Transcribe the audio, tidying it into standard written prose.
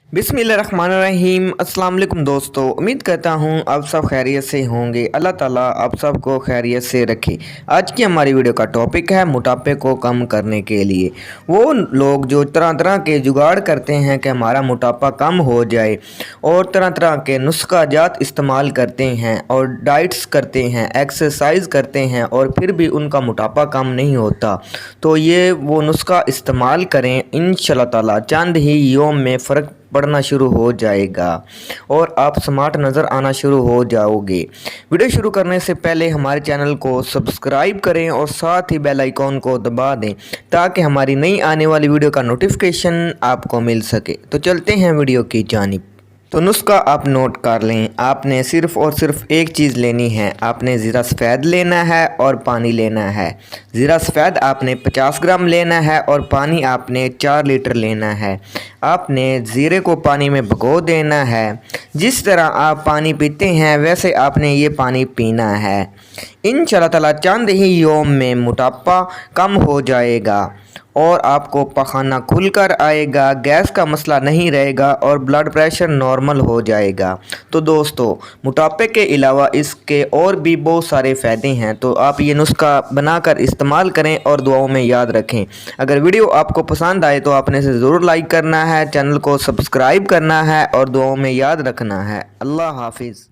बिस्मिल्लाहिर्रहमानिर्रहीम। अस्सलाम वालेकुम दोस्तों, उम्मीद करता हूँ आप सब खैरियत से होंगे। अल्लाह ताला आप सबको खैरियत से रखे। आज की हमारी वीडियो का टॉपिक है मोटापे को कम करने के लिए वो लोग जो तरह तरह के जुगाड़ करते हैं कि हमारा मोटापा कम हो जाए और तरह तरह के नुस्खा जात इस्तेमाल करते हैं और डाइट्स करते हैं, एक्सरसाइज करते हैं और फिर भी उनका मोटापा कम नहीं होता। तो ये वो नुस्खा इस्तेमाल करें, इंशाल्लाह ताला चंद ही योम में फ़र्क पड़ना शुरू हो जाएगा और आप स्मार्ट नज़र आना शुरू हो जाओगे। वीडियो शुरू करने से पहले हमारे चैनल को सब्सक्राइब करें और साथ ही बेल आइकॉन को दबा दें ताकि हमारी नई आने वाली वीडियो का नोटिफिकेशन आपको मिल सके। तो चलते हैं वीडियो की जानिब। तो नुस्खा आप नोट कर लें। आपने सिर्फ़ और सिर्फ एक चीज़ लेनी है। आपने ज़ीरा सफ़ेद लेना है और पानी लेना है। ज़ीरा सफ़ेद आपने 50 ग्राम लेना है और पानी आपने 4 लीटर लेना है। आपने ज़ीरे को पानी में भिगो देना है। जिस तरह आप पानी पीते हैं वैसे आपने ये पानी पीना है। इंशाल्लाह ताला चंद ही योम में मोटापा कम हो जाएगा और आपको पखाना खुलकर आएगा, गैस का मसला नहीं रहेगा और ब्लड प्रेशर नॉर्मल हो जाएगा। तो दोस्तों, मोटापे के अलावा इसके और भी बहुत सारे फ़ायदे हैं, तो आप ये नुस्खा बनाकर इस्तेमाल करें और दुआओं में याद रखें। अगर वीडियो आपको पसंद आए तो आपने इसे ज़रूर लाइक करना है, चैनल को सब्सक्राइब करना है और दुआओं में याद रखना है। अल्लाह हाफिज़।